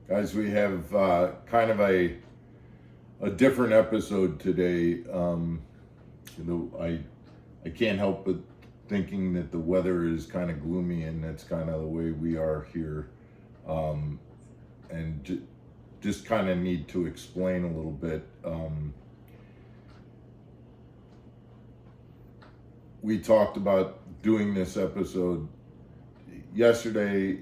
Guys, we have kind of a different episode today. I can't help but thinking that the weather is kind of gloomy, and that's kind of the way we are here. And just kind of need to explain a little bit. We talked about doing this episode yesterday.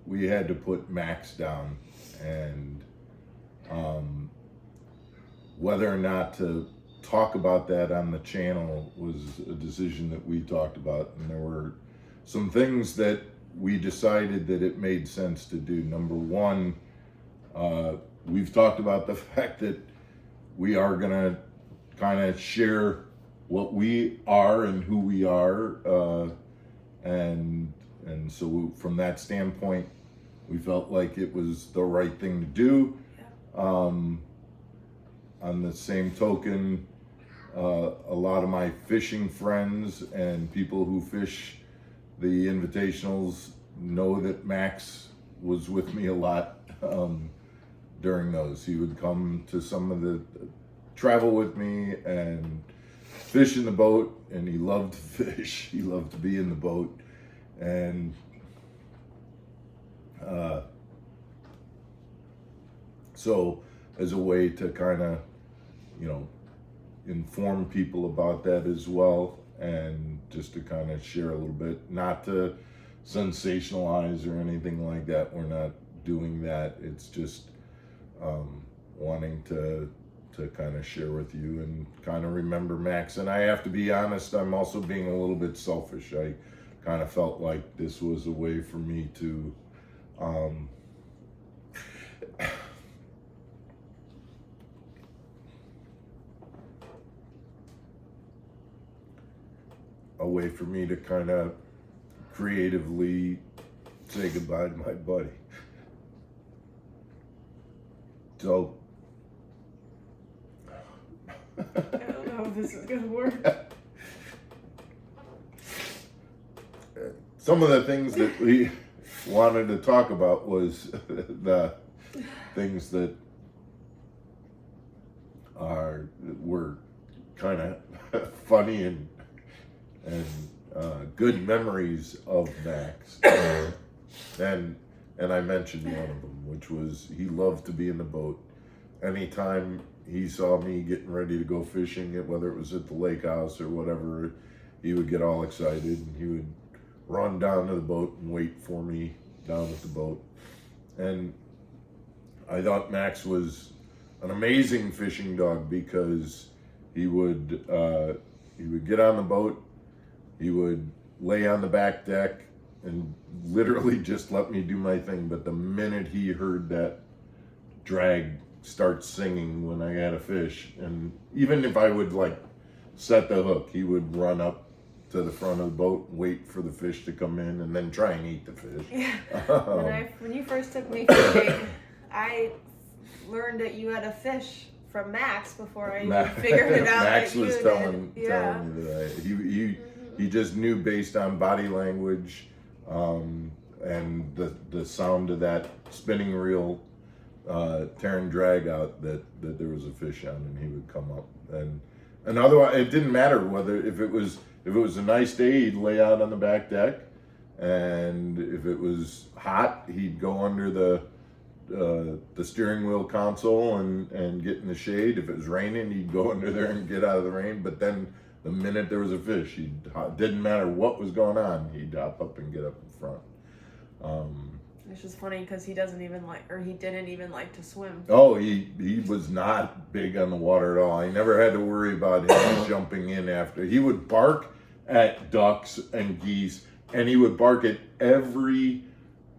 We had to put Max down, and whether or not to talk about that on the channel was a decision that we talked about, and there were some things that we decided that it made sense to do. Number one, we've talked about the fact that we are gonna kind of share what we are and who we are, and so from that standpoint, we felt like it was the right thing to do. On the same token, a lot of my fishing friends and people who fish the invitationals know that Max was with me a lot during those. He would come to some of the travel with me and fish in the boat, and he loved to fish. He loved to be in the boat, and so as a way to kind of, inform people about that as well, and just to kind of share a little bit, not to sensationalize or anything like that. We're not doing that. It's just wanting to kind of share with you and kind of remember Max. And I have to be honest, I'm also being a little bit selfish. I kind of felt like this was a way for me to kind of creatively say goodbye to my buddy. So I don't know if this is gonna work. Some of the things that we wanted to talk about was the things that were kind of funny and good memories of Max. And I mentioned one of them, which was he loved to be in the boat. Anytime he saw me getting ready to go fishing, whether it was at the lake house or whatever, he would get all excited, and he would run down to the boat and wait for me down at the boat. And I thought Max was an amazing fishing dog, because he would get on the boat, he would lay on the back deck and literally just let me do my thing. But the minute he heard that drag start singing when I had a fish, and even if I would set the hook, he would run up to the front of the boat, wait for the fish to come in, and then try and eat the fish. Yeah. When you first took me fishing, I learned that you had a fish from Max before I even figured it out. Max was telling me Yeah. that he just knew based on body language, and the sound of that spinning reel tearing drag out, that there was a fish on, and he would come up. And otherwise, it didn't matter whether if it was a nice day, he'd lay out on the back deck, and if it was hot, he'd go under the steering wheel console and get in the shade. If it was raining, he'd go under there and get out of the rain. But then the minute there was a fish, didn't matter what was going on, he'd hop up and get up in front. It's just funny because he didn't even like to swim. Oh, he was not big on the water at all. I never had to worry about him jumping in after. He would bark at ducks and geese, and he would bark at every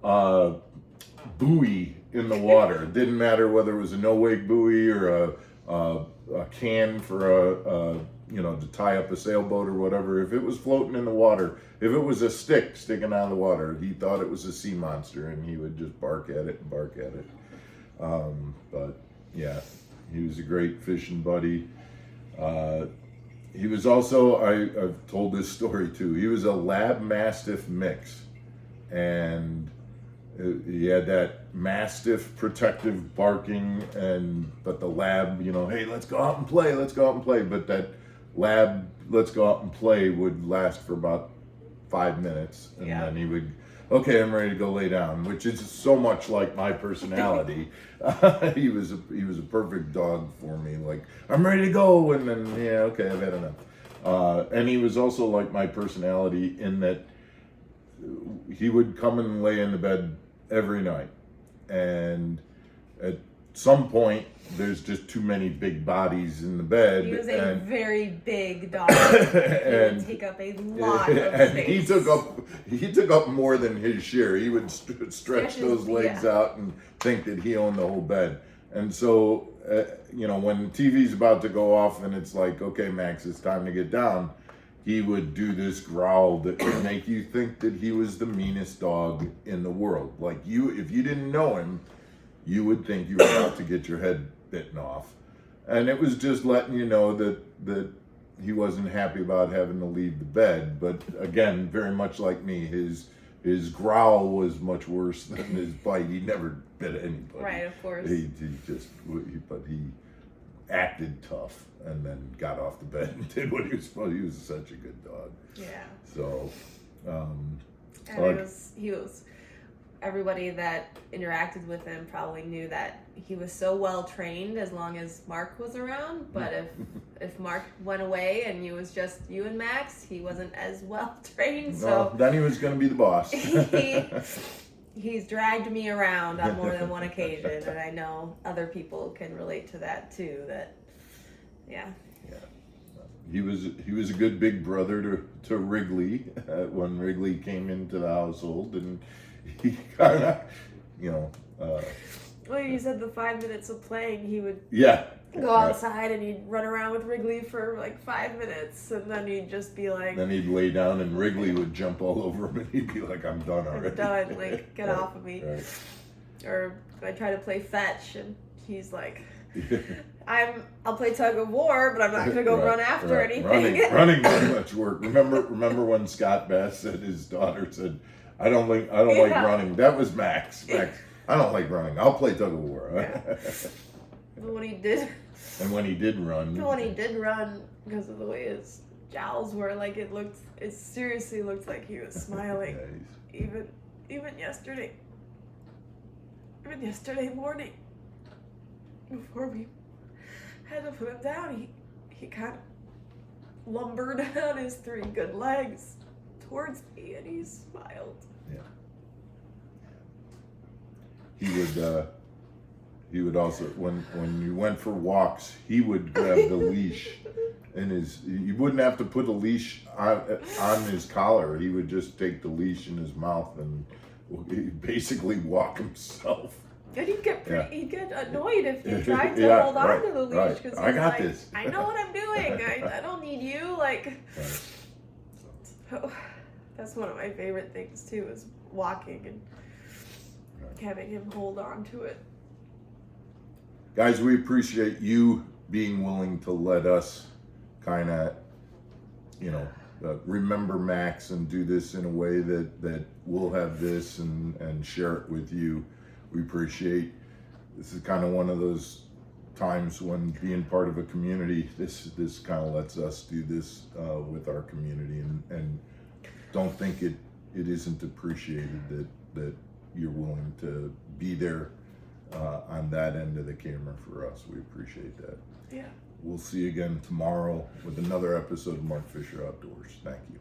buoy in the water. It didn't matter whether it was a no-wake buoy or a can for to tie up a sailboat or whatever. If it was floating in the water, if it was a stick sticking out of the water, he thought it was a sea monster, and he would just bark at it and bark at it. But yeah, he was a great fishing buddy. He was also, I've told this story too, he was a lab Mastiff mix. And he had that Mastiff protective barking, but the lab, hey, let's go out and play, but that lab let's go out and play would last for about 5 minutes, and then he would, okay, I'm ready to go lay down, which is so much like my personality. He was a perfect dog for me. Like, I'm ready to go, and then okay, I've had enough. And he was also like my personality in that he would come and lay in the bed every night, and at some point there's just too many big bodies in the bed. He was a very big dog. He would take up a lot of and space. he took up more than his share. He would stretch those legs out and think that he owned the whole bed. And so when TV's about to go off and it's like, okay, Max, it's time to get down, he would do this growl that would make you think that he was the meanest dog in the world. Like, if you didn't know him, you would think you were about to get your head bitten off. And it was just letting you know that he wasn't happy about having to leave the bed. But again, very much like me, his growl was much worse than his bite. He never bit anybody. Right, of course. He acted tough and then got off the bed and did what he was supposed to. He was such a good dog. Yeah. So, he was. Everybody that interacted with him probably knew that he was so well trained as long as Mark was around. But if Mark went away and it was just you and Max, he wasn't as well trained. So then he was going to be the boss. He's dragged me around on more than one occasion, and I know other people can relate to that too. He was a good big brother to Wrigley when Wrigley came into the household, and he kind of, well, you said the 5 minutes of playing, he would go outside and he'd run around with Wrigley for like 5 minutes, and then he'd just be like... Then he'd lay down and Wrigley would jump all over him and he'd be like, I'm done already. I'm done, like, get off of me. Right. Or I try to play fetch and he's like... I'll play tug of war, but I'm not gonna go run after anything. Running too much work. Remember when Scott Bass said his daughter said, I don't like running. That was Max. I don't like running. I'll play tug of war. But when he did run, because of the way his jowls were, like, it seriously looked like he was smiling. Even yesterday morning, before we had to put him down, he kind of lumbered on his 3 good legs towards me, and he smiled. He would also, when you went for walks, he would grab the leash and you wouldn't have to put a leash on his collar. He would just take the leash in his mouth and he'd basically walk himself. And he'd get annoyed if you tried to hold on to the leash, because I got this. I know what I'm doing. I don't need you. So that's one of my favorite things too, is walking and having him hold on to it. Guys, we appreciate you being willing to let us kind of, remember Max and do this in a way that we'll have this and share it with you. We appreciate. This is kind of one of those times when being part of a community, this kind of lets us do this with our community, and don't think it isn't appreciated that you're willing to be there on that end of the camera for us. We appreciate that. Yeah. We'll see you again tomorrow with another episode of Mark Fisher Outdoors. Thank you.